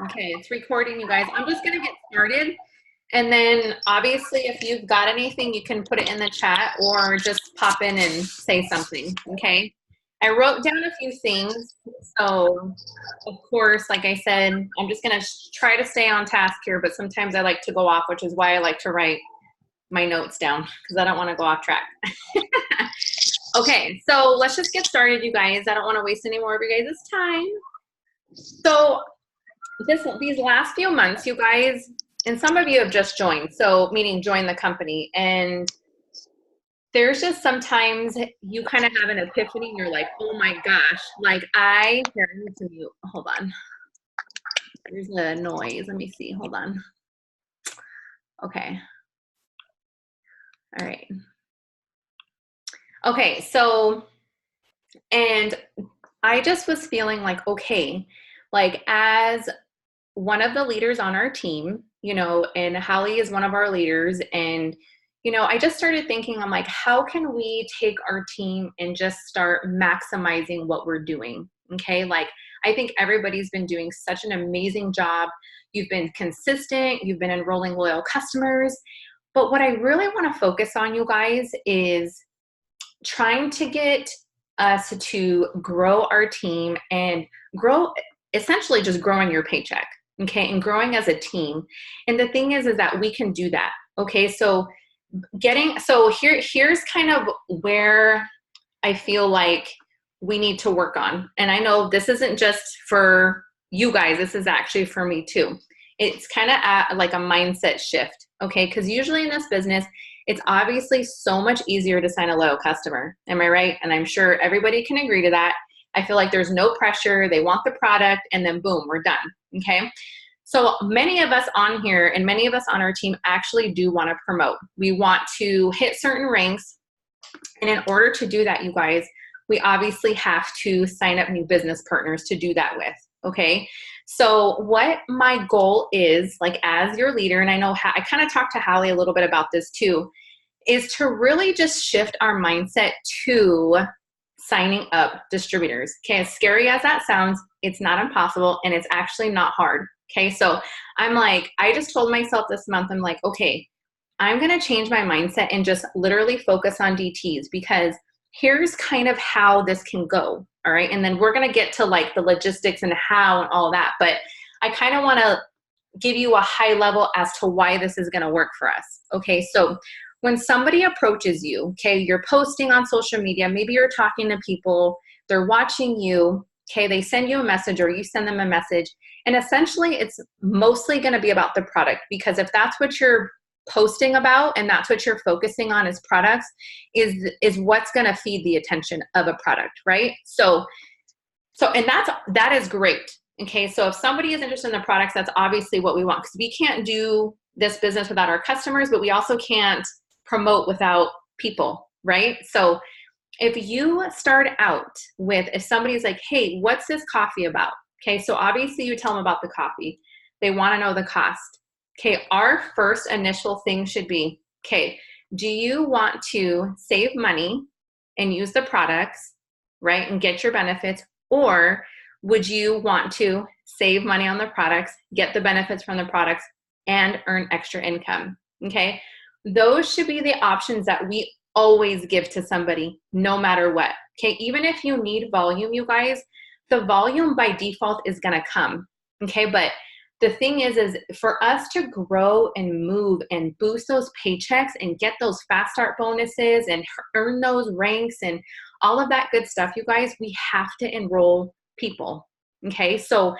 Okay, it's recording, you guys. I'm just gonna get started. And then obviously if you've got anything, you can put it in the chat or just pop in and say something, okay? I wrote down a few things. So of course, like I said, I'm just gonna try to stay on task here, but sometimes I like to go off, which is why I like to write my notes down because I don't wanna go off track. Okay, so let's just get started, you guys. I don't wanna waste any more of your guys' time. So these last few months, you guys, and some of you have just joined, so meaning join the company, and there's just sometimes you kind of have an epiphany and you're like, oh my gosh, like here, I need to mute, hold on. There's a noise, let me see, hold on. Okay. All right. Okay, so, and I just was feeling like, okay, like as one of the leaders on our team, you know, and Holly is one of our leaders. And, you know, I just started thinking, I'm like, how can we take our team and just start maximizing what we're doing? Okay. Like, I think everybody's been doing such an amazing job. You've been consistent, you've been enrolling loyal customers. But what I really want to focus on, you guys, is trying to get us to grow our team and grow, essentially just growing your paycheck, okay, and growing as a team. And the thing is that we can do that, okay? So here's kind of where I feel like we need to work on. And I know this isn't just for you guys, this is actually for me too. It's kind of like a mindset shift, okay? Because usually in this business, it's obviously so much easier to sign a loyal customer. Am I right? And I'm sure everybody can agree to that. I feel like there's no pressure. They want the product and then boom, we're done, okay? So many of us on here and many of us on our team actually do want to promote. We want to hit certain ranks. And in order to do that, you guys, we obviously have to sign up new business partners to do that with, okay? So what my goal is, like as your leader, and I know I kind of talked to Holly a little bit about this too, is to really just shift our mindset to signing up distributors. Okay, as scary as that sounds, it's not impossible and it's actually not hard. Okay, so I'm like, I just told myself this month, I'm like, okay, I'm gonna change my mindset and just literally focus on DTs because here's kind of how this can go. All right, and then we're gonna get to like the logistics and how and all that, but I kind of wanna give you a high level as to why this is gonna work for us. Okay, so when somebody approaches you, okay, you're posting on social media, maybe you're talking to people, they're watching you, okay, they send you a message or you send them a message, and essentially it's mostly gonna be about the product because if that's what you're posting about and that's what you're focusing on as products is what's gonna feed the attention of a product, right? So and that is great. Okay, so if somebody is interested in the products, that's obviously what we want because we can't do this business without our customers, but we also can't promote without people, right? So if you start out with, if somebody's like, hey, what's this coffee about? Okay, so obviously you tell them about the coffee. They wanna know the cost. Okay, our first initial thing should be, okay, do you want to save money and use the products, right, and get your benefits, or would you want to save money on the products, get the benefits from the products, and earn extra income, okay? Those should be the options that we always give to somebody, no matter what, okay? Even if you need volume, you guys, the volume by default is gonna come, okay? But the thing is for us to grow and move and boost those paychecks and get those fast start bonuses and earn those ranks and all of that good stuff, you guys, we have to enroll people, okay? So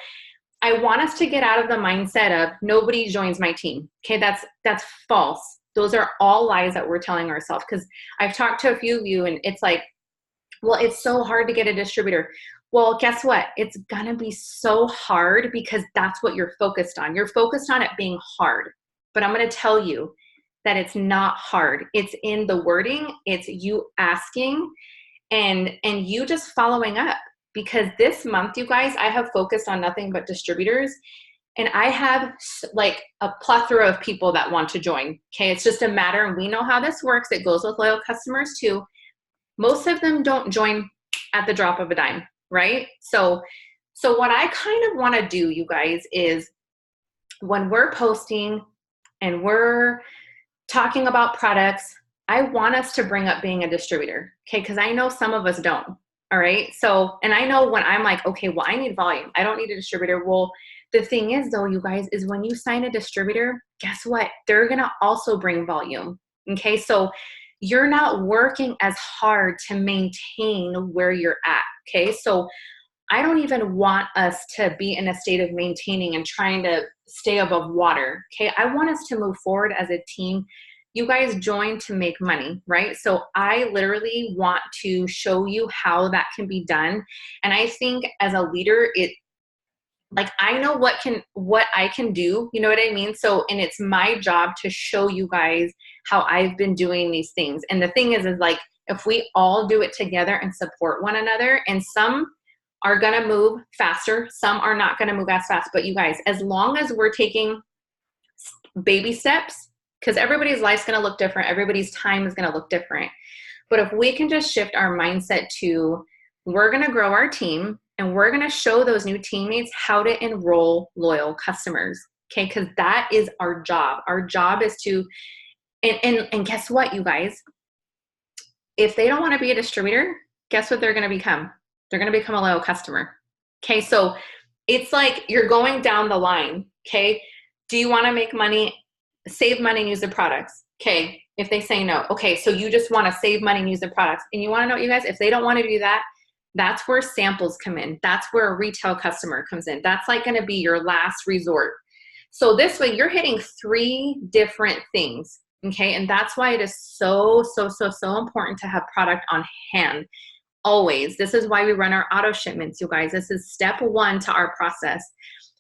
I want us to get out of the mindset of nobody joins my team, okay? That's false. Those are all lies that we're telling ourselves because I've talked to a few of you and it's like, well, it's so hard to get a distributor. Well, guess what? It's gonna be so hard because that's what you're focused on. You're focused on it being hard. But I'm gonna tell you that it's not hard. It's in the wording, it's you asking and you just following up. Because this month, you guys, I have focused on nothing but distributors. And I have like a plethora of people that want to join. Okay, it's just a matter, and we know how this works. It goes with loyal customers too. Most of them don't join at the drop of a dime, right? So So what I kind of want to do, you guys, is when we're posting and we're talking about products, I want us to bring up being a distributor, okay? Because I know some of us don't, all right? So, and I know when I'm like, okay, well, I need volume. I don't need a distributor. Well, the thing is, though, you guys, is when you sign a distributor, guess what? They're going to also bring volume, okay? So you're not working as hard to maintain where you're at, okay? So I don't even want us to be in a state of maintaining and trying to stay above water, okay? I want us to move forward as a team. You guys join to make money, right? So I literally want to show you how that can be done. And I think as a leader, like I know what I can do, you know what I mean? So, and it's my job to show you guys how I've been doing these things. And the thing is like, if we all do it together and support one another, and some are going to move faster, some are not going to move as fast, but you guys, as long as we're taking baby steps, because everybody's life's going to look different, everybody's time is going to look different. But if we can just shift our mindset to, we're going to grow our team and we're going to show those new teammates how to enroll loyal customers, okay? Because that is our job. Our job is to, and guess what, you guys? If they don't want to be a distributor, guess what they're going to become? They're going to become a loyal customer, okay? So it's like you're going down the line, okay? Do you want to make money, save money, and use the products? Okay, if they say no. Okay, so you just want to save money and use the products. And you want to know, you guys, if they don't want to do that, that's where samples come in. That's where a retail customer comes in. That's like going to be your last resort. So this way you're hitting 3 different things, okay? And that's why it is so important to have product on hand. Always. This is why we run our auto shipments, you guys. This is step 1 to our process.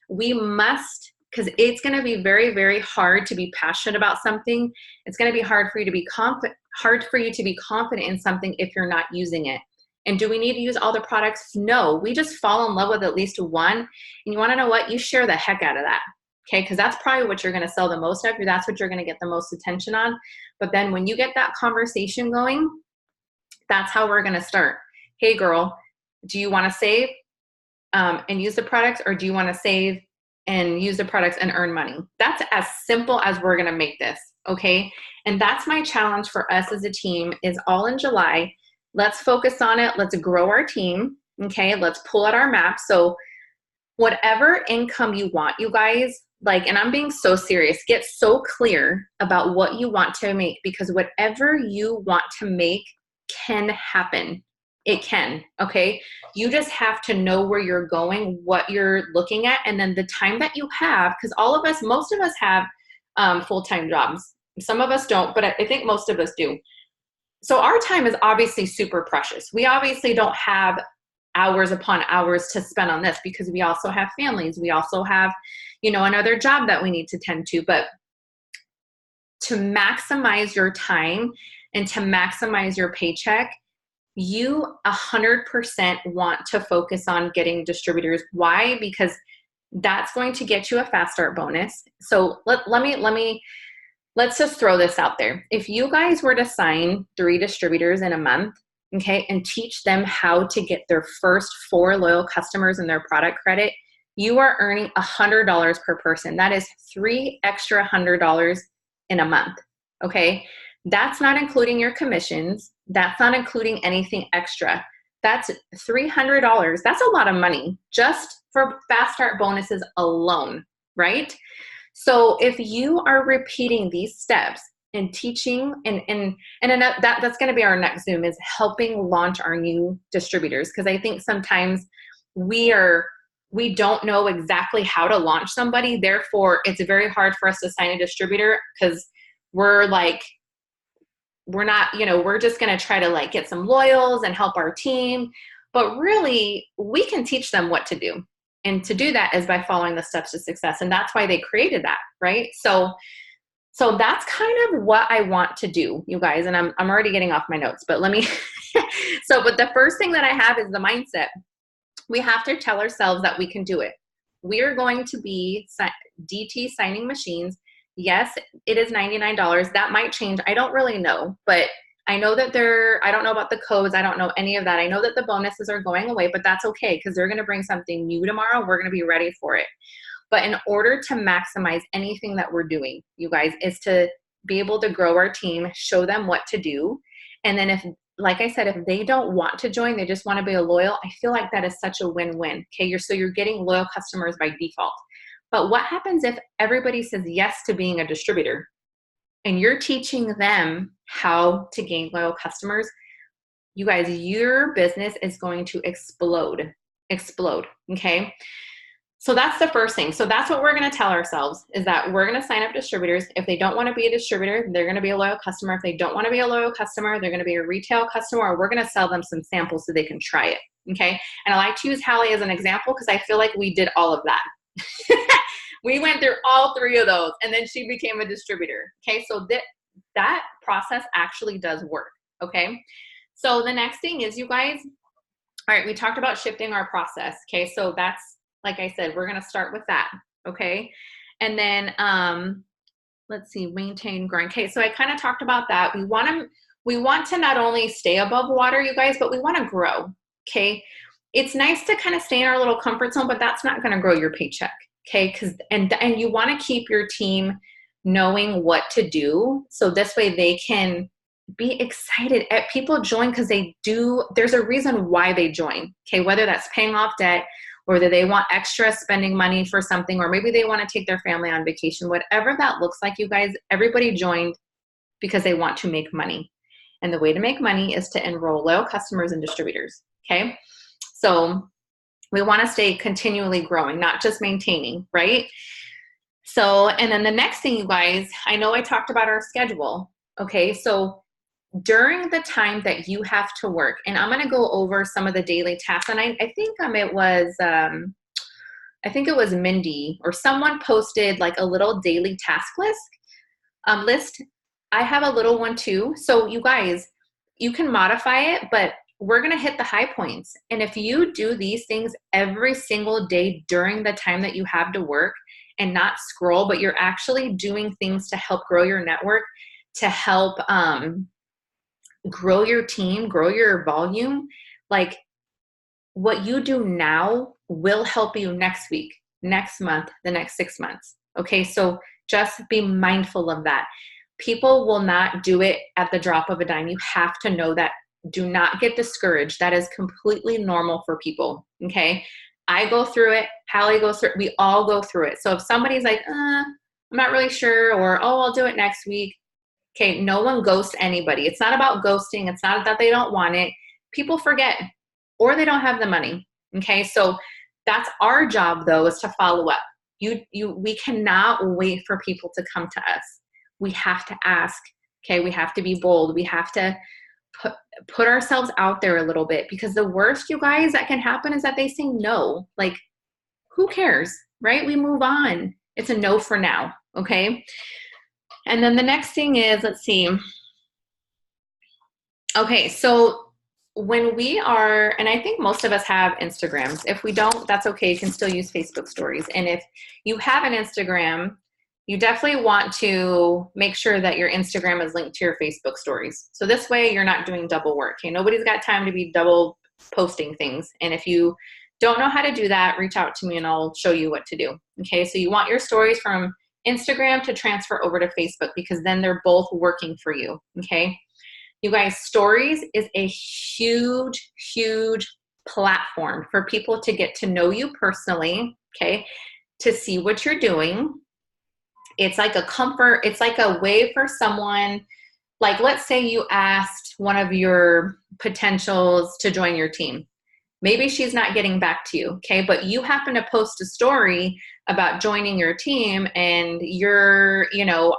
We must, because it's going to be very hard to be passionate about something. It's going to be hard for you to be confident in something if you're not using it. And do we need to use all the products? No, we just fall in love with at least one. And you want to know what? You share the heck out of that, okay? Because that's probably what you're going to sell the most of. That's what you're going to get the most attention on. But then when you get that conversation going, that's how we're going to start. Hey, girl, do you want to save and use the products, or do you want to save and use the products and earn money? That's as simple as we're going to make this, okay? And that's my challenge for us as a team, is all in July. Let's focus on it. Let's grow our team, okay? Let's pull out our map. So whatever income you want, you guys, like, and I'm being so serious, get so clear about what you want to make, because whatever you want to make can happen. It can, okay? You just have to know where you're going, what you're looking at, and then the time that you have, because most of us have full-time jobs. Some of us don't, but I think most of us do. So our time is obviously super precious. We obviously don't have hours upon hours to spend on this, because we also have families. We also have, another job that we need to tend to. But to maximize your time and to maximize your paycheck, you 100% want to focus on getting distributors. Why? Because that's going to get you a fast start bonus. So let's just throw this out there. If you guys were to sign 3 distributors in a month, okay, and teach them how to get their first 4 loyal customers in their product credit, you are earning $100 per person. That is 3 extra $100 in a month, okay? That's not including your commissions. That's not including anything extra. That's $300. That's a lot of money just for fast start bonuses alone, right? So if you are repeating these steps and teaching, and that's going to be our next Zoom, is helping launch our new distributors. Because I think sometimes we don't know exactly how to launch somebody. Therefore, it's very hard for us to sign a distributor, because we're not, we're just going to try to get some loyals and help our team. But really, we can teach them what to do. And to do that is by following the steps to success. And that's why they created that, right? So that's kind of what I want to do, you guys. And I'm already getting off my notes, but but the first thing that I have is the mindset. We have to tell ourselves that we can do it. We are going to be DT signing machines. Yes, it is $99. That might change. I don't really know, but I know that I don't know about the codes. I don't know any of that. I know that the bonuses are going away, but that's okay because they're going to bring something new tomorrow. We're going to be ready for it. But in order to maximize anything that we're doing, you guys, is to be able to grow our team, show them what to do. And then if, like I said, if they don't want to join, they just want to be a loyal, I feel like that is such a win-win. Okay, so you're getting loyal customers by default. But what happens if everybody says yes to being a distributor and you're teaching them how to gain loyal customers? You guys, your business is going to explode, okay? So that's the first thing. So that's what we're going to tell ourselves, is that we're going to sign up distributors. If they don't want to be a distributor, they're going to be a loyal customer. If they don't want to be a loyal customer, they're going to be a retail customer, or we're going to sell them some samples so they can try it. Okay. And I like to use Hallie as an example because I feel like we did all of that. We went through all three of those and then she became a distributor. Okay. So that process actually does work. Okay. So the next thing is, you guys, all right, we talked about shifting our process. Okay. So that's, like I said, we're going to start with that. Okay. And then, let's see, maintain growing. Okay. So I kind of talked about that. We want to not only stay above water, you guys, but we want to grow. Okay. It's nice to kind of stay in our little comfort zone, but that's not going to grow your paycheck. Okay. And you want to keep your team knowing what to do. So this way they can be excited. People join because there's a reason why they join. Okay. Whether that's paying off debt, or whether they want extra spending money for something, or maybe they want to take their family on vacation, whatever that looks like, you guys, everybody joined because they want to make money. And the way to make money is to enroll loyal customers and distributors. Okay. So we want to stay continually growing, not just maintaining, right? So, and then the next thing, you guys, I know I talked about our schedule. Okay. So during the time that you have to work, and I'm going to go over some of the daily tasks. And I think it was Mindy or someone posted like a little daily task list. I have a little one too. So you guys, you can modify it, but we're going to hit the high points. And if you do these things every single day during the time that you have to work and not scroll, but you're actually doing things to help grow your network, to help, grow your team, grow your volume, like what you do now will help you next week, next month, the next 6 months. Okay. So just be mindful of that. People will not do it at the drop of a dime. You have to know that. Do not get discouraged. That is completely normal for people. Okay. I go through it. Hallie goes through it. We all go through it. So if somebody's like, I'm not really sure, or, oh, I'll do it next week. Okay, no one ghosts anybody. It's not about ghosting. It's not that they don't want it. People forget, or they don't have the money. Okay, so that's our job, though, is to follow up. We cannot wait for people to come to us. We have to ask. Okay, we have to be bold. We have to put ourselves out there a little bit, because the worst, you guys, that can happen is that they say no. Like, who cares, right? We move on. It's a no for now. Okay. And then the next thing is, let's see. Okay, so when we are, and I think most of us have Instagrams. If we don't, that's okay. You can still use Facebook stories. And if you have an Instagram, you definitely want to make sure that your Instagram is linked to your Facebook stories. So this way you're not doing double work. Okay, nobody's got time to be double posting things. And if you don't know how to do that, reach out to me and I'll show you what to do. Okay, so you want your stories from Instagram to transfer over to Facebook, because then they're both working for you. Okay. You guys, stories is a huge, huge platform for people to get to know you personally. Okay. To see what you're doing. It's like a comfort. It's like a way for someone, like, let's say you asked one of your potentials to join your team. Maybe she's not getting back to you. Okay. But you happen to post a story about joining your team and you're,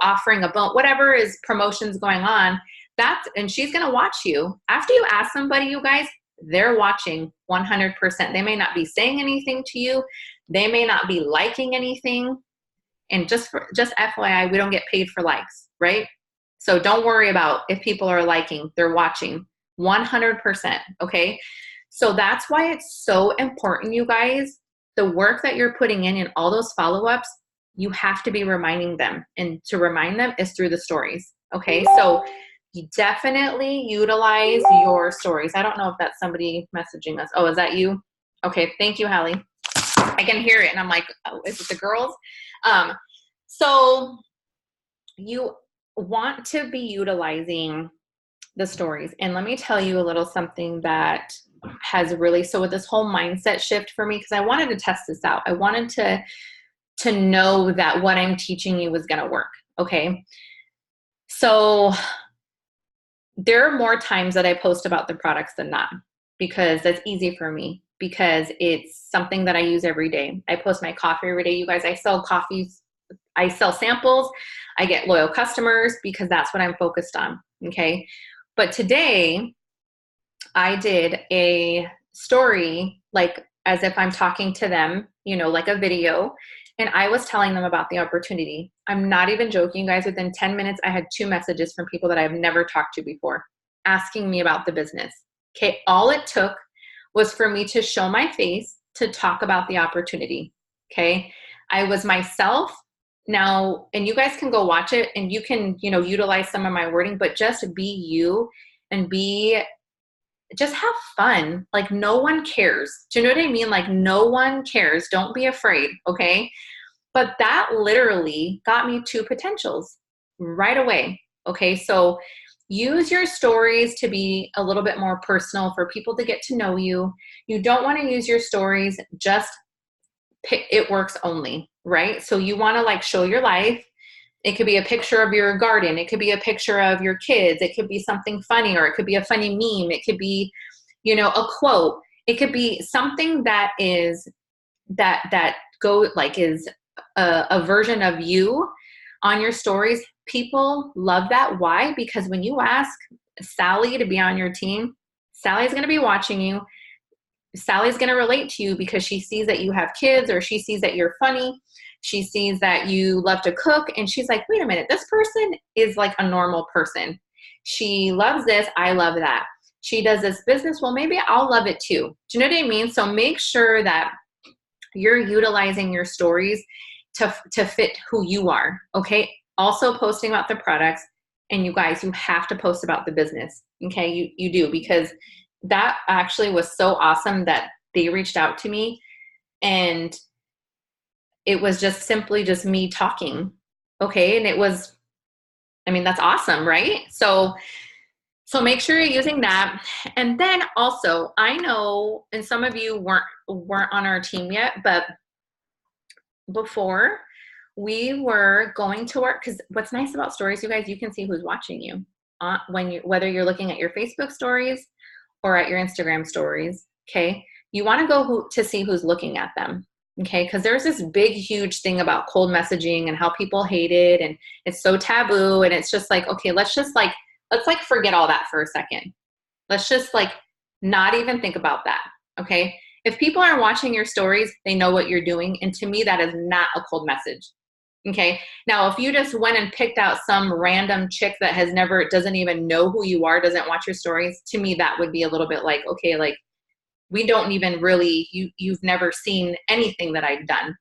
offering a whatever is promotions going on, and she's going to watch you. After you ask somebody, you guys, they're watching 100%. They may not be saying anything to you. They may not be liking anything. And just FYI, we don't get paid for likes, right? So don't worry about if people are liking, they're watching 100%. Okay. So that's why it's so important, you guys. The work that you're putting in all those follow-ups, you have to be reminding them. And to remind them is through the stories. Okay. So you definitely utilize your stories. I don't know if that's somebody messaging us. Oh, is that you? Okay, thank you, Hallie. I can hear it, and I'm like, oh, is it the girls? So you want to be utilizing the stories. And let me tell you a little something that has really, so with this whole mindset shift for me, because I wanted to test this out. I wanted to know that what I'm teaching you was going to work. Okay. So there are more times that I post about the products than not, because that's easy for me, because it's something that I use every day. I post my coffee every day. You guys, I sell coffees. I sell samples. I get loyal customers because that's what I'm focused on. Okay. But today I did a story, like as if I'm talking to them, you know, like a video. And I was telling them about the opportunity. I'm not even joking, guys. Within 10 minutes, I had 2 messages from people that I've never talked to before asking me about the business. Okay. All it took was for me to show my face to talk about the opportunity. Okay. I was myself. Now, and you guys can go watch it and you can, you know, utilize some of my wording, but just be you and just have fun. Like no one cares. Do you know what I mean? Like no one cares. Don't be afraid. Okay. But that literally got me 2 potentials right away. Okay. So use your stories to be a little bit more personal for people to get to know you. You don't want to use your stories just it works only, right? So you want to like show your life. It could be a picture of your garden. It could be a picture of your kids. It could be something funny, or it could be a funny meme. It could be, you know, a quote. It could be something that is that go like is a version of you on your stories. People love that. Why? Because when you ask Sally to be on your team, Sally's going to be watching you. Sally's going to relate to you because she sees that you have kids, or she sees that you're funny. She sees that you love to cook, and she's like, wait a minute, this person is like a normal person. She loves this. I love that. She does this business. Well, maybe I'll love it too. Do you know what I mean? So make sure that you're utilizing your stories to fit who you are. Okay. Also posting about the products, and you guys, you have to post about the business. Okay. You do, because that actually was so awesome that they reached out to me, and it was just simply just me talking. Okay. And it was, I mean, that's awesome, right? So make sure you're using that. And then also, I know, and some of you weren't on our team yet, but before we were going to work, because what's nice about stories, you guys, you can see who's watching you whether you're looking at your Facebook stories or at your Instagram stories. Okay. You want to go to see who's looking at them. Okay. Because there's this big, huge thing about cold messaging and how people hate it. And it's so taboo. And it's just like, okay, let's forget all that for a second. Let's just like not even think about that. Okay. If people are watching your stories, they know what you're doing. And to me, that is not a cold message. Okay. Now, if you just went and picked out some random chick that doesn't even know who you are, doesn't watch your stories, to me, that would be a little bit like, okay, like we don't even really, you've never seen anything that I've done.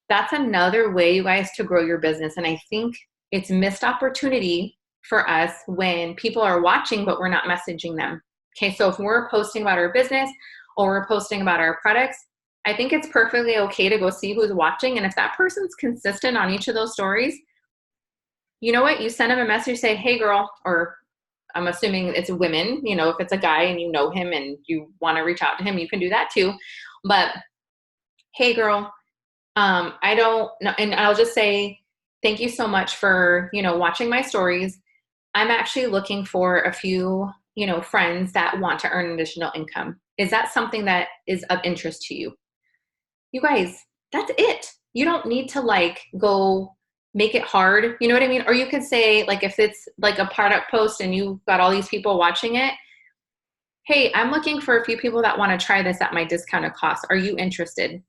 That's another way, you guys, to grow your business. And I think it's missed opportunity for us when people are watching, but we're not messaging them. Okay. So if we're posting about our business or we're posting about our products, I think it's perfectly okay to go see who's watching. And if that person's consistent on each of those stories, you know what? You send them a message, say, hey girl, or I'm assuming it's women, you know, if it's a guy and you know him and you want to reach out to him, you can do that too. But hey girl, I don't know. And I'll just say, thank you so much for, you know, watching my stories. I'm actually looking for a few, you know, friends that want to earn additional income. Is that something that is of interest to you? You guys, that's it. You don't need to like go make it hard. You know what I mean? Or you could say, like, if it's like a product post and you've got all these people watching it, hey, I'm looking for a few people that want to try this at my discounted cost. Are you interested?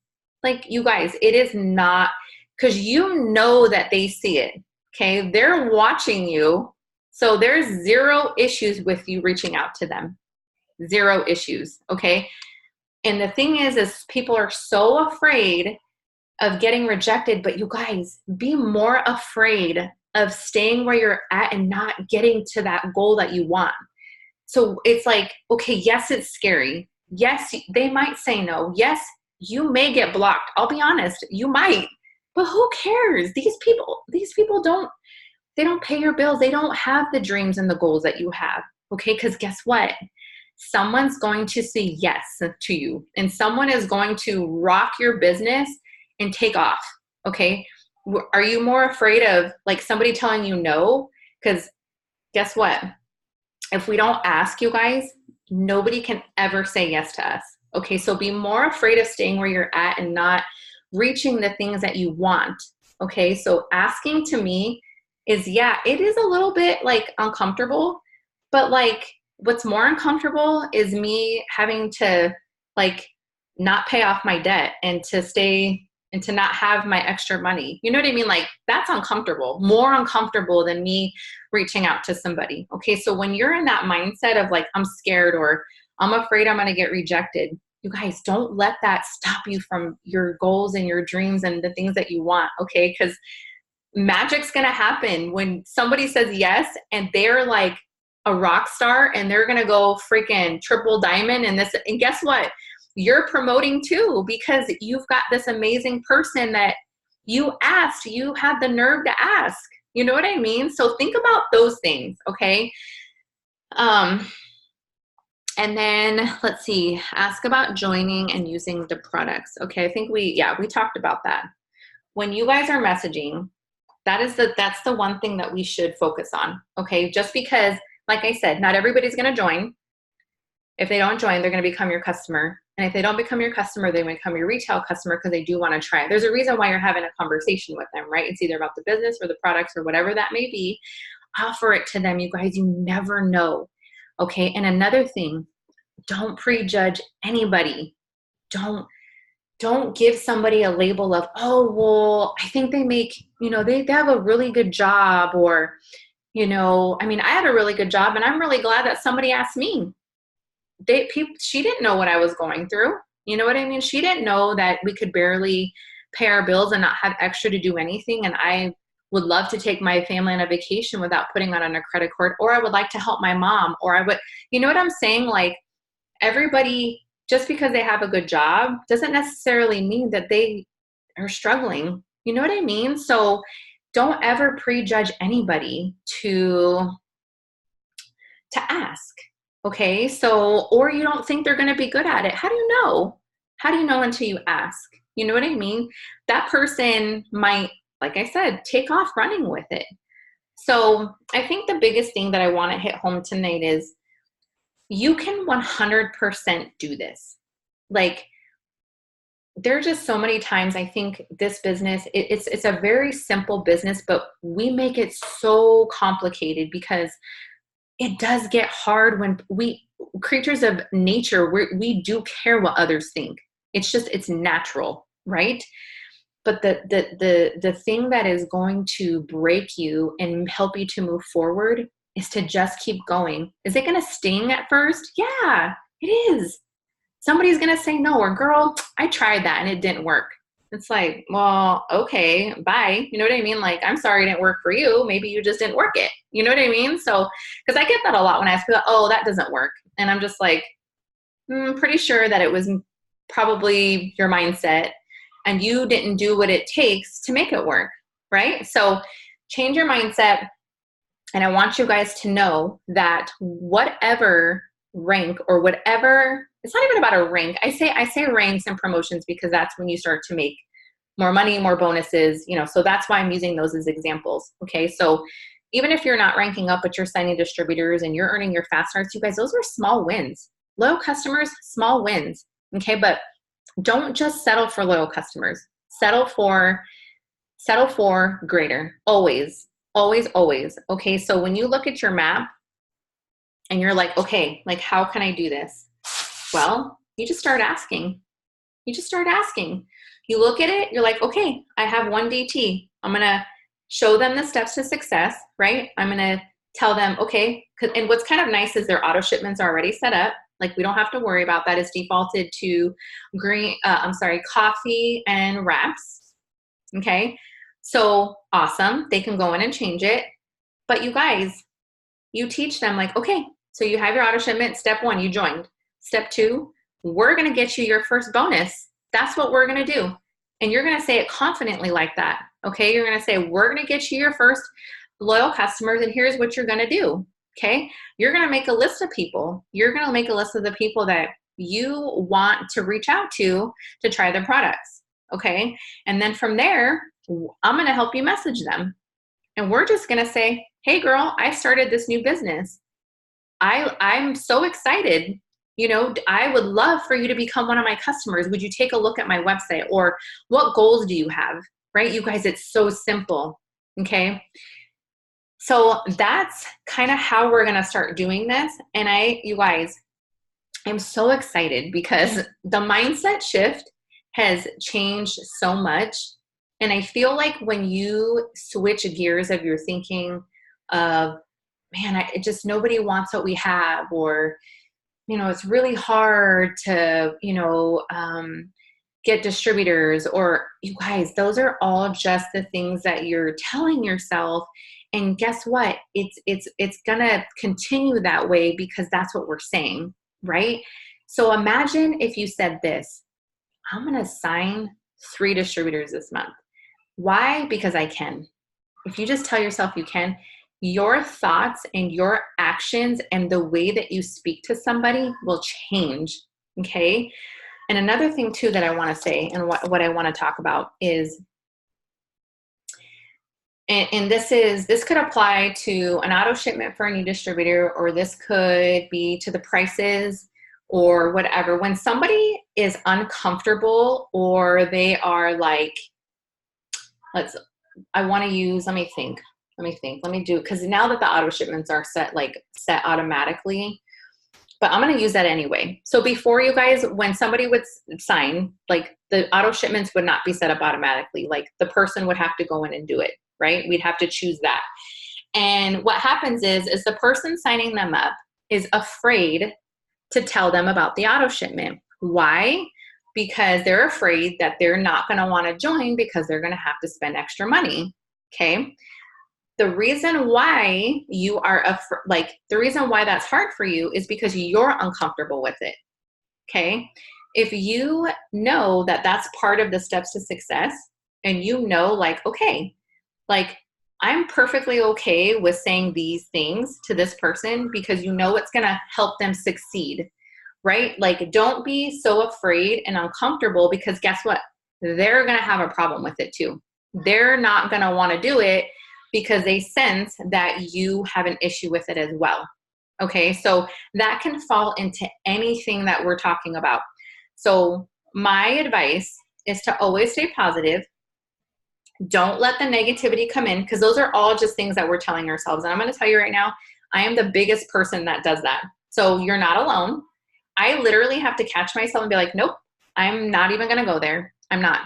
Like, you guys, it is not, because you know that they see it. Okay. They're watching you. So there's 0 issues with you reaching out to them. 0 issues. Okay. And the thing is people are so afraid of getting rejected, but you guys, be more afraid of staying where you're at and not getting to that goal that you want. So it's like, okay, yes, it's scary. Yes, they might say no. Yes, you may get blocked. I'll be honest, you might. But who cares? These people they don't pay your bills. They don't have the dreams and the goals that you have. Okay? Because guess what? Someone's going to say yes to you, and someone is going to rock your business and take off. Okay? Are you more afraid of like somebody telling you no? Because guess what? If we don't ask, you guys, nobody can ever say yes to us. Okay, so be more afraid of staying where you're at and not reaching the things that you want. Okay, so asking to me is, yeah, it is a little bit like uncomfortable, but like what's more uncomfortable is me having to like not pay off my debt and to stay and to not have my extra money. You know what I mean? Like that's uncomfortable, more uncomfortable than me reaching out to somebody. Okay, so when you're in that mindset of like, I'm scared or I'm afraid I'm going to get rejected, you guys, don't let that stop you from your goals and your dreams and the things that you want. Okay, because magic's going to happen when somebody says yes and they're like a rock star and they're going to go freaking triple diamond and this. And guess what? You're promoting too, because you've got this amazing person that you asked, you had the nerve to ask. You know what I mean? So think about those things, okay? And then let's see, ask about joining and using the products. Okay, I think we talked about that. When you guys are messaging, that's the one thing that we should focus on, okay? Just because, like I said, not everybody's gonna join. If they don't join, they're gonna become your customer. And if they don't become your customer, they become your retail customer because they do want to try it. There's a reason why you're having a conversation with them, right? It's either about the business or the products or whatever that may be. Offer it to them, you guys. You never know, okay? And another thing, don't prejudge anybody. Don't give somebody a label of, oh, well, I think they make, they have a really good job, or, I mean, I have a really good job and I'm really glad that somebody asked me. She didn't know what I was going through. You know what I mean? She didn't know that we could barely pay our bills and not have extra to do anything. And I would love to take my family on a vacation without putting on a credit card, or I would like to help my mom, or I would, you know what I'm saying? Like everybody, just because they have a good job doesn't necessarily mean that they are struggling. You know what I mean? So don't ever prejudge anybody to ask. Okay, so, or you don't think they're going to be good at it. How do you know? How do you know until you ask? You know what I mean? That person might, like I said, take off running with it. So I think the biggest thing that I want to hit home tonight is you can 100% do this. Like, there are just so many times I think this business, it's a very simple business, but we make it so complicated because it does get hard when creatures of nature, we do care what others think. It's natural, right? But the thing that is going to break you and help you to move forward is to just keep going. Is it going to sting at first? Yeah, it is. Somebody's going to say no, or girl, I tried that and it didn't work. It's like, well, okay, bye. You know what I mean? Like, I'm sorry it didn't work for you. Maybe you just didn't work it. You know what I mean? So, because I get that a lot when I ask people, oh, that doesn't work. And I'm just like, pretty sure that it was probably your mindset and you didn't do what it takes to make it work, right? So change your mindset. And I want you guys to know that whatever rank or whatever, it's not even about a rank. I say ranks and promotions because that's when you start to make more money, more bonuses, so that's why I'm using those as examples. Okay. So even if you're not ranking up, but you're signing distributors and you're earning your fast starts, you guys, those are small wins. Loyal customers, small wins. Okay. But don't just settle for loyal customers. Settle for greater. Always, always, always. Okay. So when you look at your map and you're like, okay, like, how can I do this? Well, you just start asking. You look at it, you're like, okay, I have one DT. I'm going to show them the steps to success, right? I'm going to tell them, okay, and what's kind of nice is their auto shipments are already set up. Like, we don't have to worry about that. It's defaulted to coffee and wraps. Okay. So awesome. They can go in and change it. But you guys, you teach them like, okay, so you have your auto shipment. Step 1, you joined. Step 2, we're going to get you your first bonus. That's what we're going to do. And you're going to say it confidently like that. Okay. You're going to say, we're going to get you your first loyal customers. And here's what you're going to do. Okay. You're going to make a list of people. You're going to make a list of the people that you want to reach out to try their products. Okay. And then from there, I'm going to help you message them. And we're just going to say, hey girl, I started this new business. I'm so excited. You know, I would love for you to become one of my customers. Would you take a look at my website? Or what goals do you have? Right? You guys, it's so simple. Okay. So that's kind of how we're going to start doing this. And you guys, I'm so excited because the mindset shift has changed so much. And I feel like when you switch gears of your thinking of, man, just nobody wants what we have, or, you know, it's really hard to, get distributors, or you guys, those are all just the things that you're telling yourself. And guess what? It's gonna continue that way because that's what we're saying, right? So imagine if you said this, I'm gonna sign 3 distributors this month. Why? Because I can. If you just tell yourself you can, your thoughts and your actions and the way that you speak to somebody will change. Okay. And another thing too that I want to say, and what I want to talk about is, and this could apply to an auto shipment for a new distributor, or this could be to the prices or whatever. When somebody is uncomfortable, or they are like, let me think, because now that the auto shipments are set automatically, but I'm going to use that anyway. So before, you guys, when somebody would sign, like, the auto shipments would not be set up automatically. Like, the person would have to go in and do it, right? We'd have to choose that. And what happens is the person signing them up is afraid to tell them about the auto shipment. Why? Because they're afraid that they're not going to want to join because they're going to have to spend extra money. Okay. The reason why the reason why that's hard for you is because you're uncomfortable with it. Okay. If you know that that's part of the steps to success, and you know, like, okay, like, I'm perfectly okay with saying these things to this person because you know it's going to help them succeed, right? Like, don't be so afraid and uncomfortable, because guess what? They're going to have a problem with it too. They're not going to want to do it because they sense that you have an issue with it as well. Okay, so that can fall into anything that we're talking about. So my advice is to always stay positive. Don't let the negativity come in, because those are all just things that we're telling ourselves. And I'm going to tell you right now, I am the biggest person that does that. So you're not alone. I literally have to catch myself and be like, nope, I'm not even going to go there. I'm not.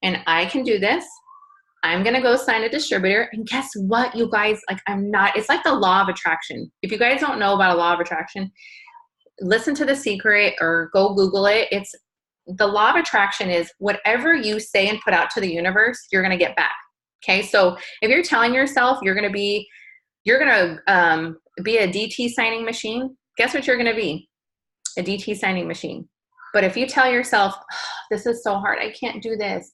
And I can do this. I'm going to go sign a distributor. And guess what, you guys? Like, it's like the law of attraction. If you guys don't know about a law of attraction, listen to The Secret or go Google it. It's the law of attraction is whatever you say and put out to the universe, you're going to get back. Okay. So if you're telling yourself you're going to be a DT signing machine, guess what you're going to be? A DT signing machine. But if you tell yourself, oh, this is so hard, I can't do this,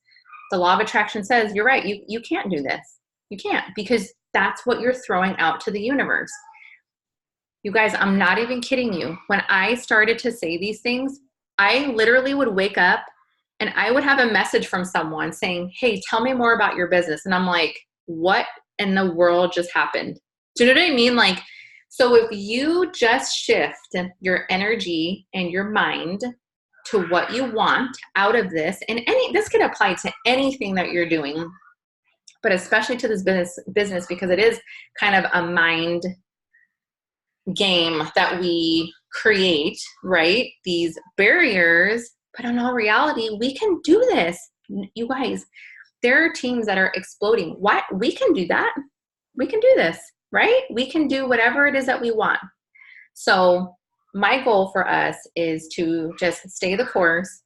the law of attraction says, you're right, you can't do this. You can't, because that's what you're throwing out to the universe. You guys, I'm not even kidding you. When I started to say these things, I literally would wake up and I would have a message from someone saying, hey, tell me more about your business. And I'm like, what in the world just happened? Do you know what I mean? Like, so if you just shift your energy and your mind to what you want out of this, and this could apply to anything that you're doing, but especially to this business, because it is kind of a mind game that we create, right? These barriers, but in all reality, we can do this. You guys, there are teams that are exploding. What? We can do that. We can do this, right? We can do whatever it is that we want. So my goal for us is to just stay the course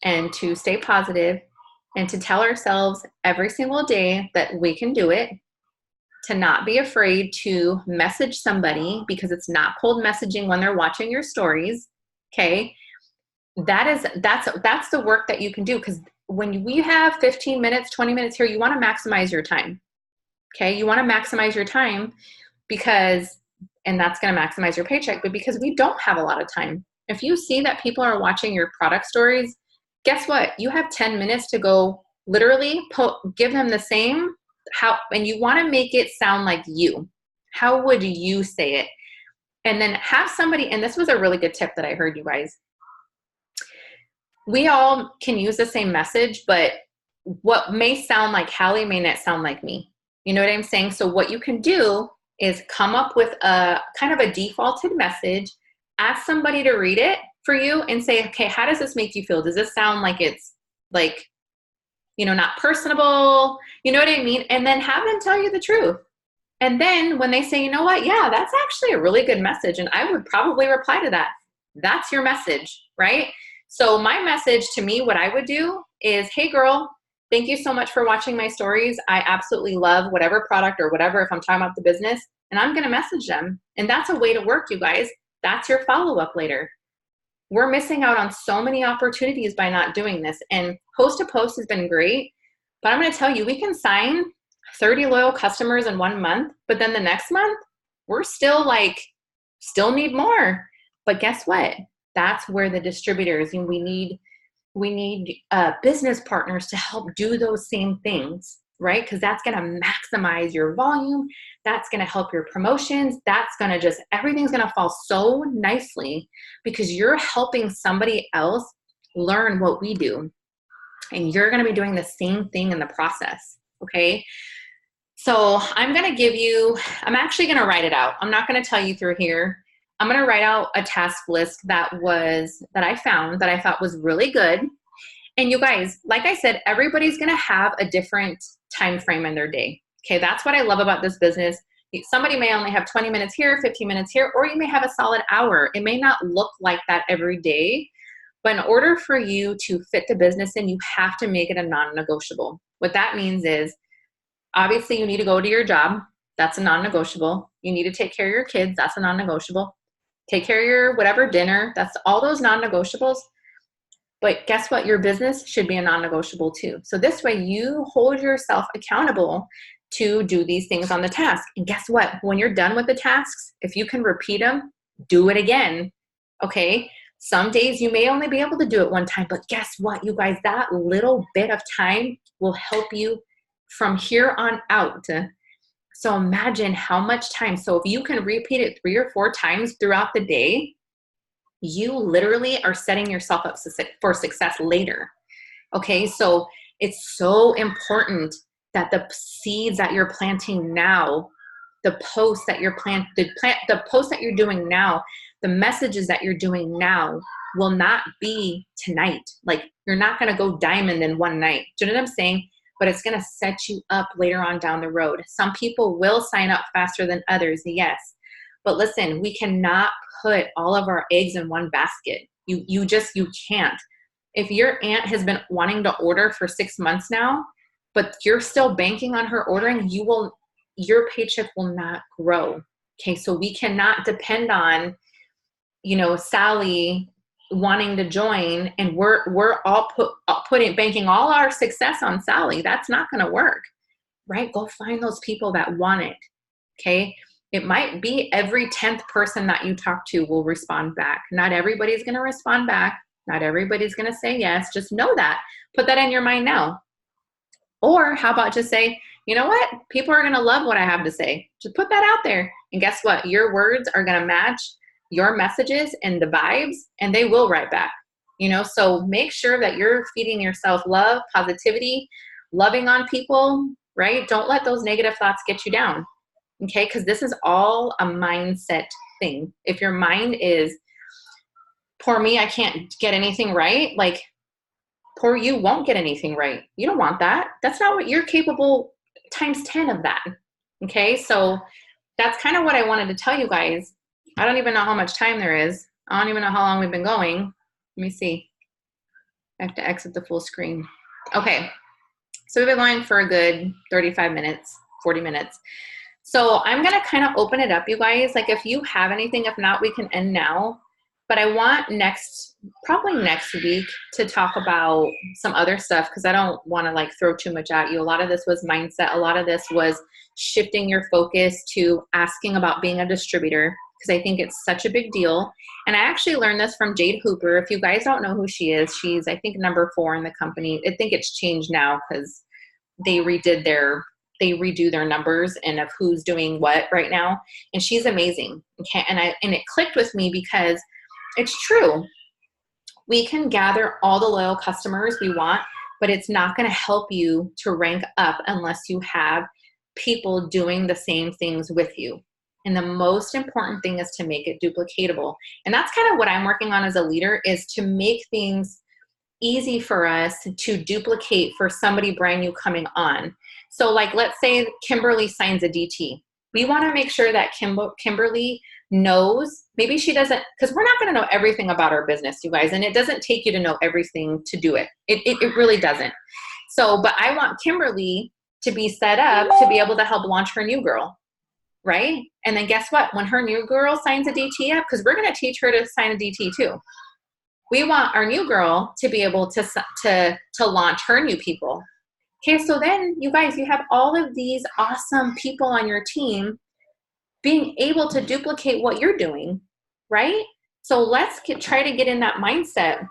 and to stay positive and to tell ourselves every single day that we can do it, to not be afraid to message somebody because it's not cold messaging when they're watching your stories. Okay. That's the work that you can do, because when we have 15 minutes, 20 minutes here, you want to maximize your time. Okay. You want to maximize your time and that's going to maximize your paycheck, but because we don't have a lot of time. If you see that people are watching your product stories, guess what? You have 10 minutes to go literally give them the same and you want to make it sound like you. How would you say it? And then have somebody, and this was a really good tip that I heard, you guys. We all can use the same message, but what may sound like Hallie may not sound like me. You know what I'm saying? So what you can do is come up with a kind of a defaulted message, ask somebody to read it for you and say, okay, how does this make you feel? Does this sound like it's like, not personable? You know what I mean? And then have them tell you the truth. And then when they say, you know what? Yeah, that's actually a really good message. And I would probably reply to that. That's your message, right? So my message to me, what I would do is, hey girl, thank you so much for watching my stories. I absolutely love whatever product or whatever, if I'm talking about the business, and I'm going to message them. And that's a way to work, you guys. That's your follow-up later. We're missing out on so many opportunities by not doing this. And post to post has been great, but I'm going to tell you, we can sign 30 loyal customers in 1 month, but then the next month we're still need more. But guess what? That's where the distributors, and we need business partners to help do those same things, right? Because that's going to maximize your volume. That's going to help your promotions. That's going to everything's going to fall so nicely because you're helping somebody else learn what we do. And you're going to be doing the same thing in the process. Okay. So I'm actually going to write it out. I'm not going to tell you through here. I'm going to write out a task list that I found that I thought was really good. And you guys, like I said, everybody's going to have a different time frame in their day. Okay. That's what I love about this business. Somebody may only have 20 minutes here, 15 minutes here, or you may have a solid hour. It may not look like that every day, but in order for you to fit the business in, you have to make it a non-negotiable. What that means is, obviously you need to go to your job. That's a non-negotiable. You need to take care of your kids. That's a non-negotiable. Take care of your whatever dinner. That's all those non-negotiables. But guess what? Your business should be a non-negotiable too. So this way you hold yourself accountable to do these things on the task. And guess what? When you're done with the tasks, if you can repeat them, do it again. Okay. Some days you may only be able to do it one time, but guess what, you guys? That little bit of time will help you from here on out. So imagine how much time. So if you can repeat it 3 or 4 times throughout the day, you literally are setting yourself up for success later. Okay, so it's so important that the seeds that you're planting now, the posts that you're the posts that you're doing now, the messages that you're doing now will not be tonight. Like, you're not going to go diamond in one night. Do you know what I'm saying? But it's going to set you up later on down the road. Some people will sign up faster than others, yes. But listen, we cannot put all of our eggs in one basket. You can't. If your aunt has been wanting to order for 6 months now, but you're still banking on her ordering, your paycheck will not grow. Okay, so we cannot depend on, Sally wanting to join, and we're all banking all our success on Sally. That's not going to work, right? Go find those people that want it. Okay. It might be every 10th person that you talk to will respond back. Not everybody's going to respond back. Not everybody's going to say yes. Just know that. Put that in your mind now. Or how about just say, you know what? People are going to love what I have to say. Just put that out there. And guess what? Your words are going to match your messages and the vibes, and they will write back. So make sure that you're feeding yourself love, positivity, loving on people, right? Don't let those negative thoughts get you down. Okay, because this is all a mindset thing. If your mind is, poor me, I can't get anything right, like, poor you won't get anything right. You don't want that. That's not what you're capable, times 10 of that. Okay, so that's kind of what I wanted to tell you guys. I don't even know how much time there is. I don't even know how long we've been going. Let me see. I have to exit the full screen. Okay, So we've been going for a good 35 minutes, 40 minutes. So I'm going to kind of open it up, you guys. Like if you have anything, if not, we can end now. But I want probably next week to talk about some other stuff because I don't want to like throw too much at you. A lot of this was mindset. A lot of this was shifting your focus to asking about being a distributor because I think it's such a big deal. And I actually learned this from Jade Hooper. If you guys don't know who she is, she's, I think, number 4 in the company. I think it's changed now because they redo their numbers and of who's doing what right now. And she's amazing. Okay. And it clicked with me because it's true. We can gather all the loyal customers we want, but it's not going to help you to rank up unless you have people doing the same things with you. And the most important thing is to make it duplicatable. And that's kind of what I'm working on as a leader, is to make things easy for us to duplicate for somebody brand new coming on. So like, let's say Kimberly signs a DT. We want to make sure that Kimberly knows, maybe she doesn't, because we're not going to know everything about our business, you guys, and it doesn't take you to know everything to do it. It really doesn't. So, but I want Kimberly to be set up to be able to help launch her new girl, right? And then guess what? When her new girl signs a DT up, because we're going to teach her to sign a DT too. We want our new girl to be able to launch her new people. Okay, so then you guys, you have all of these awesome people on your team being able to duplicate what you're doing, right? So let's try to get in that mindset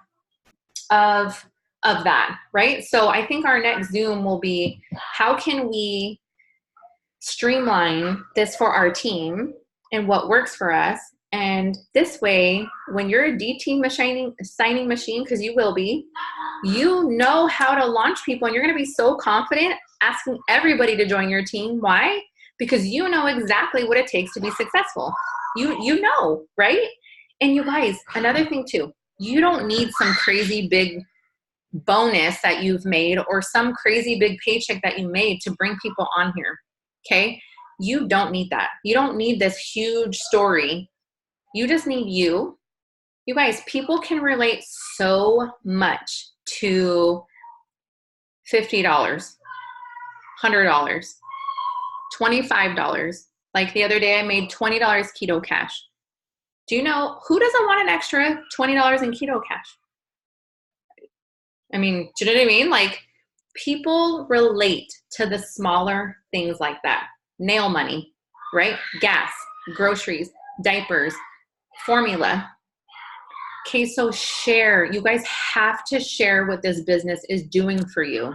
of that, right? So I think our next Zoom will be, how can we streamline this for our team and what works for us? And this way, when you're a DT signing machine, because you will be, you know how to launch people, and you're going to be so confident asking everybody to join your team. Why? Because you know exactly what it takes to be successful. You know, right? And you guys, another thing too, you don't need some crazy big bonus that you've made or some crazy big paycheck that you made to bring people on here. Okay? You don't need that. You don't need this huge story. You just need you. You guys, people can relate so much to $50, $100, $25. Like the other day I made $20 keto cash. Do you know who doesn't want an extra $20 in keto cash? I mean, do you know what I mean? Like, people relate to the smaller things like that. Nail money, right? Gas, groceries, diapers, formula. Okay, so share. You guys have to share what this business is doing for you.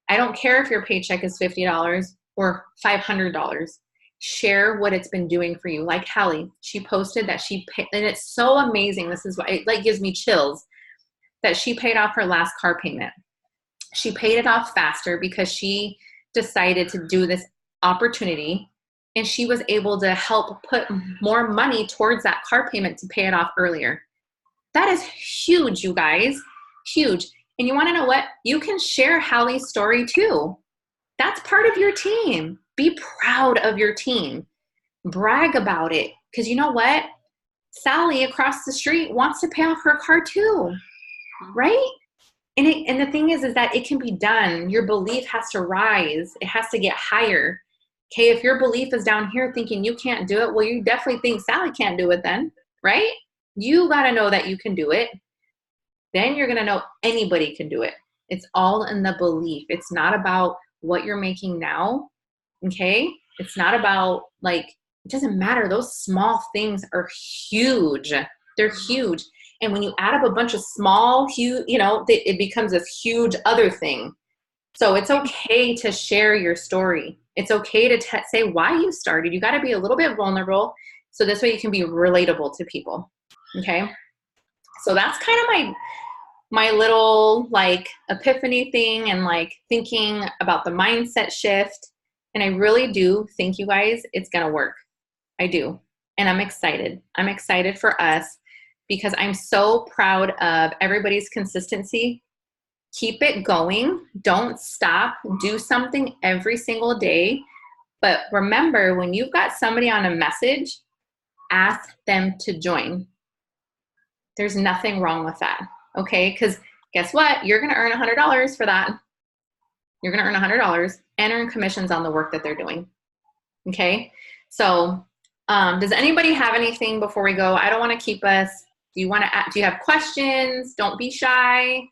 I don't care if your paycheck is $50 or $500. Share what it's been doing for you. Like Hallie, she posted that and it's so amazing. This is why it like gives me chills, that she paid off her last car payment. She paid it off faster because she decided to do this opportunity, and she was able to help put more money towards that car payment to pay it off earlier. That is huge, you guys, huge. And you want to know what? You can share Hallie's story too. That's part of your team. Be proud of your team. Brag about it. Because you know what? Sally across the street wants to pay off her car too, right? And the thing is that it can be done. Your belief has to rise. It has to get higher. Okay, if your belief is down here thinking you can't do it, well, you definitely think Sally can't do it then, right? You got to know that you can do it. Then you're going to know anybody can do it. It's all in the belief. It's not about what you're making now, okay? It's not about, like, it doesn't matter. Those small things are huge. They're huge. And when you add up a bunch of small, huge, it becomes this huge other thing. So it's okay to share your story. It's okay to say why you started. You got to be a little bit vulnerable, so this way you can be relatable to people. Okay. So that's kind of my little like epiphany thing, and like thinking about the mindset shift. And I really do think, you guys, it's going to work. I do. And I'm excited. I'm excited for us because I'm so proud of everybody's consistency. Keep it going. Don't stop. Do something every single day. But remember, when you've got somebody on a message, ask them to join. There's nothing wrong with that, okay? Because guess what? You're going to earn $100 for that. You're going to earn $100 and earn commissions on the work that they're doing. Okay. So, does anybody have anything before we go? I don't want to keep us. Do you have questions? Don't be shy.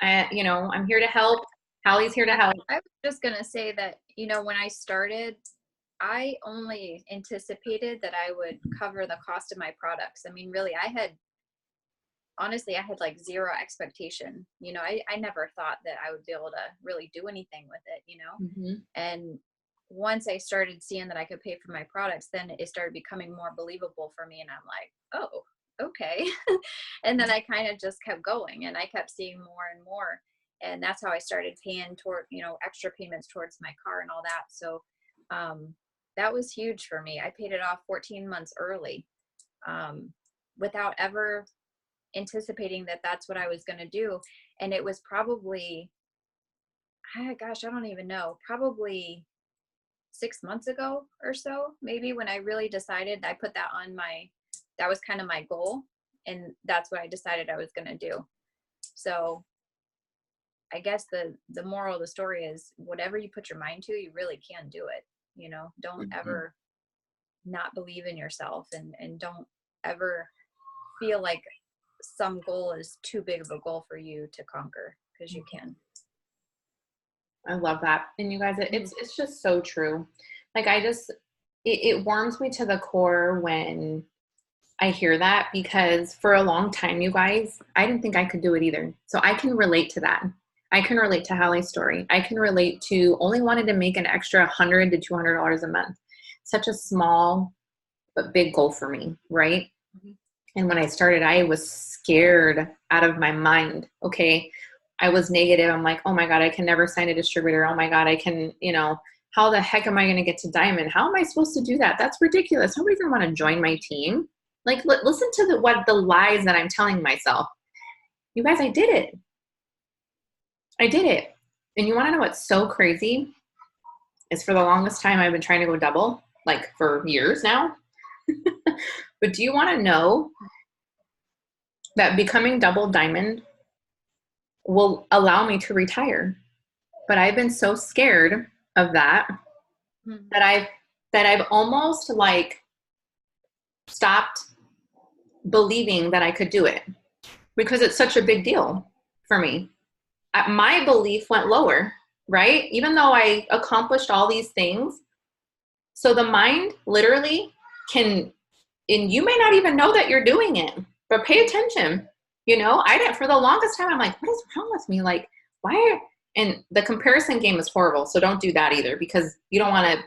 I'm here to help. Hallie's here to help. I was just going to say that, when I started, I only anticipated that I would cover the cost of my products. I mean, really, honestly, I had like zero expectation. I never thought that I would be able to really do anything with it, Mm-hmm. And once I started seeing that I could pay for my products, then it started becoming more believable for me. And I'm like, oh, okay. And then I kind of just kept going, and I kept seeing more and more. And that's how I started paying toward, extra payments towards my car and all that. So that was huge for me. I paid it off 14 months early without ever anticipating that that's what I was going to do. And it was probably, I don't even know, probably 6 months ago or so, maybe, when I really decided. I put that on that was kind of my goal, and that's what I decided I was going to do. So I guess the moral of the story is, whatever you put your mind to, you really can do it. Don't ever not believe in yourself, and don't ever feel like some goal is too big of a goal for you to conquer, because you can. I love that. And you guys, it's just so true. Like, it warms me to the core when I hear that, because for a long time, you guys, I didn't think I could do it either. So I can relate to that. I can relate to Hallie's story. I can relate to only wanted to make an extra $100 to $200 a month. Such a small but big goal for me, right? Mm-hmm. And when I started, I was scared out of my mind. Okay. I was negative. I'm like, oh my God, I can never sign a distributor. Oh my God, I can, how the heck am I going to get to Diamond? How am I supposed to do that? That's ridiculous. Nobody's going to want to join my team. Like, listen to the lies that I'm telling myself. You guys, I did it. And you want to know what's so crazy? Is for the longest time, I've been trying to go double, like for years now. But do you want to know that becoming double Diamond will allow me to retire? But I've been so scared of that that I've almost like stopped believing that I could do it, because it's such a big deal for me. My belief went lower, right? Even though I accomplished all these things. So the mind literally can, and you may not even know that you're doing it, but pay attention. I didn't, for the longest time, I'm like, what is wrong with me? Like, and the comparison game is horrible. So don't do that either, because you don't want to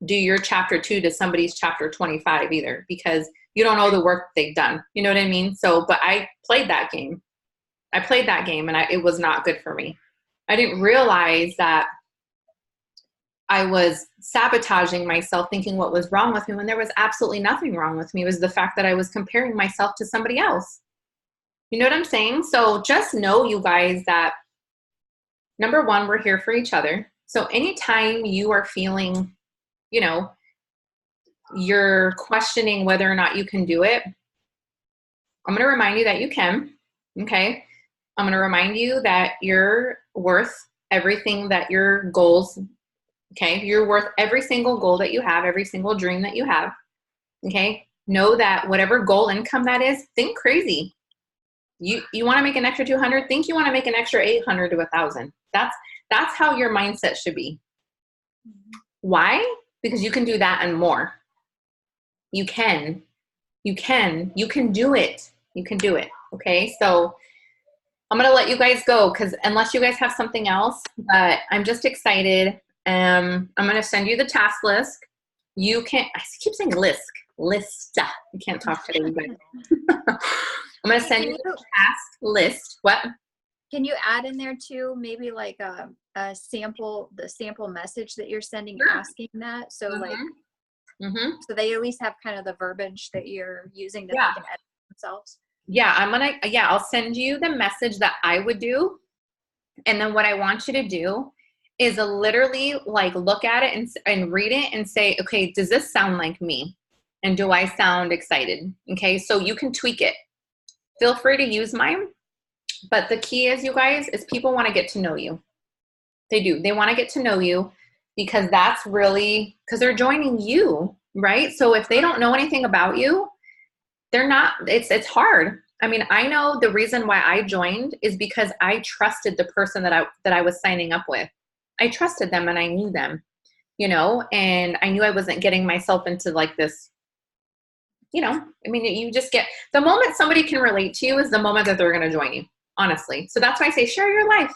do your chapter 2 to somebody's chapter 25 either, because you don't know the work they've done. You know what I mean? So, but I played that game. And it was not good for me. I didn't realize that I was sabotaging myself, thinking what was wrong with me, when there was absolutely nothing wrong with me. It was the fact that I was comparing myself to somebody else. You know what I'm saying? So just know, you guys, that number one, we're here for each other. So anytime you are feeling, you're questioning whether or not you can do it, I'm going to remind you that you can. Okay. I'm going to remind you that you're worth everything that your goals. Okay. You're worth every single goal that you have, every single dream that you have. Okay. Know that whatever goal income that is, think crazy. You want to make an extra 200, think you want to make an extra 800 to 1,000. That's how your mindset should be. Why? Because you can do that and more. You can do it. You can do it. Okay. So I'm going to let you guys go, because unless you guys have something else, but I'm just excited. I'm going to send you the task list. I keep saying list. I can't talk today, but I'm going to send you the task list. What? Can you add in there too, maybe like the sample message that you're sending, sure, asking that? So so they at least have kind of the verbiage that you're using that they can edit themselves. Yeah, I'll send you the message that I would do. And then what I want you to do is literally like look at it and read it and say, okay, does this sound like me? And do I sound excited? Okay, so you can tweak it. Feel free to use mine. But the key is, you guys, is people want to get to know you. They do. They want to get to know you because that's really, because they're joining you, right? So if they don't know anything about you, they're not, it's hard. I mean, I know the reason why I joined is because I trusted the person that I was signing up with. I trusted them and I knew them, and I knew I wasn't getting myself into like this, I mean, you just get, the moment somebody can relate to you is the moment that they're going to join you, honestly. So that's why I say share your life.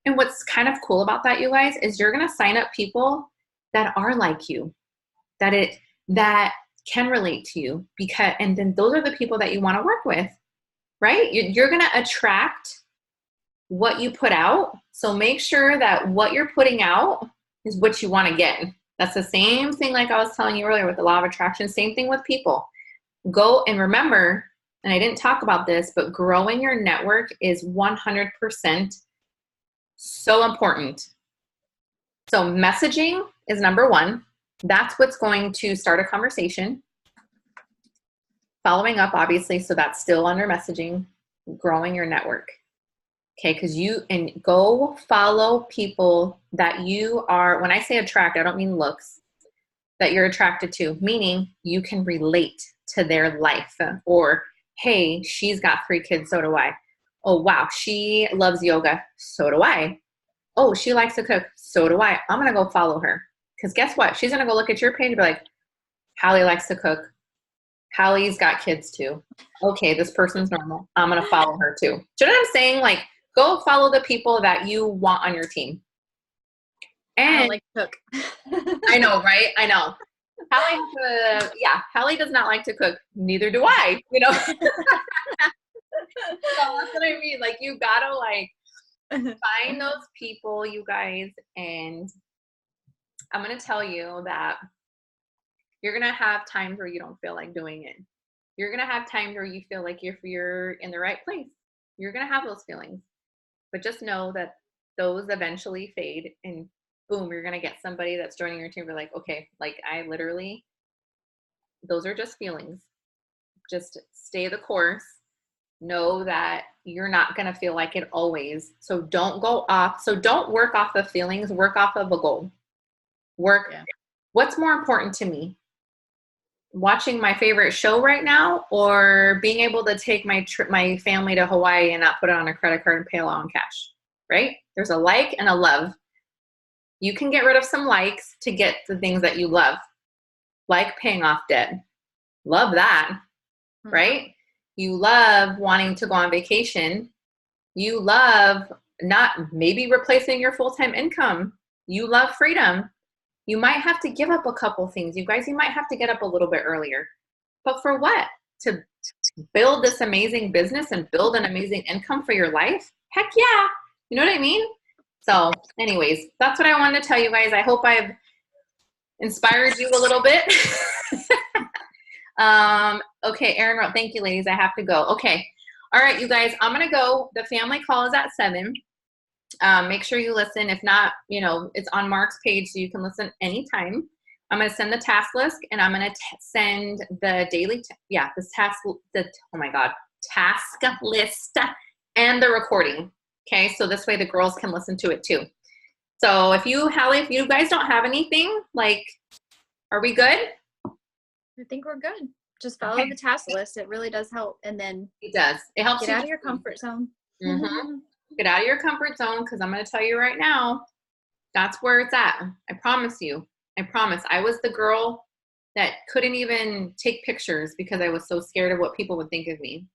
And what's kind of cool about that, you guys, is you're going to sign up people that are like you, that can relate to you, and then those are the people that you want to work with, right? You're going to attract what you put out. So make sure that what you're putting out is what you want to get. That's the same thing like I was telling you earlier with the law of attraction, same thing with people. Go and remember, and I didn't talk about this, but growing your network is 100% so important. So messaging is number one. That's what's going to start a conversation. Following up, obviously, so that's still under messaging, growing your network. Okay, because go follow people that you are, when I say attract, I don't mean looks, that you're attracted to, meaning you can relate to their life. Or, hey, she's got 3 kids, so do I. Oh, wow, she loves yoga, so do I. Oh, she likes to cook, so do I. I'm going to go follow her. Because guess what? She's going to go look at your page and be like, Hallie likes to cook. Hallie's got kids too. Okay, this person's normal. I'm going to follow her too. Do you know what I'm saying? Like, go follow the people that you want on your team. And I don't like to cook. I know, right? I know. Hallie does not like to cook. Neither do I, So that's what I mean. Like, you gotta find those people, you guys. And I'm going to tell you that you're going to have times where you don't feel like doing it. You're going to have times where you feel like if you're in the right place, you're going to have those feelings. But just know that those eventually fade, and boom, you're going to get somebody that's joining your team. You're like, okay, like I literally, those are just feelings. Just stay the course. Know that you're not going to feel like it always. So don't go off. So don't work off of feelings. Work off of a goal. What's more important to me? Watching my favorite show right now, or being able to take my family to Hawaii and not put it on a credit card and pay it all in cash, right? There's a like and a love. You can get rid of some likes to get the things that you love, like paying off debt. Love that, right? You love wanting to go on vacation. You love not maybe replacing your full-time income. You love freedom. You might have to give up a couple things. You guys, you might have to get up a little bit earlier. But for what? To build this amazing business and build an amazing income for your life? Heck yeah. You know what I mean? So anyways, that's what I wanted to tell you guys. I hope I've inspired you a little bit. Okay, Erin wrote, thank you, ladies. I have to go. Okay. All right, you guys, I'm going to go. The family call is at 7. Make sure you listen. If not, it's on Mark's page, so you can listen anytime. I'm going to send the task list, and I'm going to send the daily, task list and the recording. Okay, so this way the girls can listen to it too. So if you guys don't have anything, are we good? I think we're good. Just follow the task list. It really does help. And then it does. It helps get out of your comfort zone. Mm-hmm. Get out of your comfort zone, because I'm going to tell you right now, that's where it's at. I promise you. I promise. I was the girl that couldn't even take pictures because I was so scared of what people would think of me.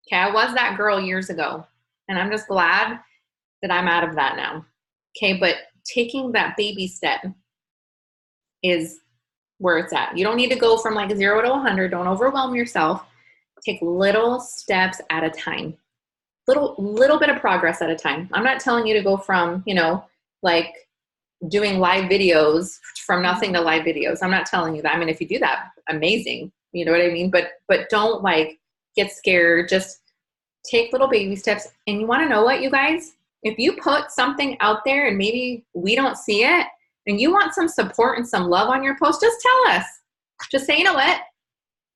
Okay, I was that girl years ago, and I'm just glad that I'm out of that now. Okay, but taking that baby step is where it's at. You don't need to go from 0 to 100. Don't overwhelm yourself. Take little steps at a time. Little bit of progress at a time. I'm not telling you to go from, doing live videos from nothing to live videos. I'm not telling you that. I mean, if you do that, amazing. You know what I mean? But don't get scared. Just take little baby steps. And you want to know what, you guys? If you put something out there and maybe we don't see it, and you want some support and some love on your post, just tell us. Just say, you know what?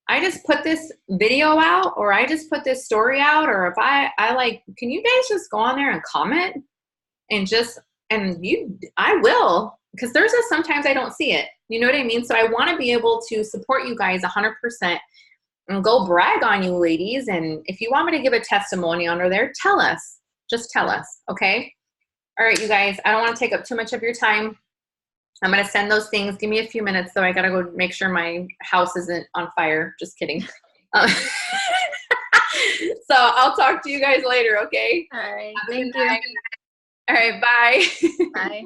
I just put this video out, or I just put this story out, or if I can you guys just go on there and comment and just And I will, because there's just sometimes I don't see it. You know what I mean? So I want to be able to support you guys 100% and go brag on you ladies. And if you want me to give a testimony under there, tell us. Just tell us, okay? All right, you guys, I don't want to take up too much of your time. I'm going to send those things. Give me a few minutes, though. I got to go make sure my house isn't on fire. Just kidding. So I'll talk to you guys later, okay? All right. Have a Thank good you. night. All right, bye. Bye.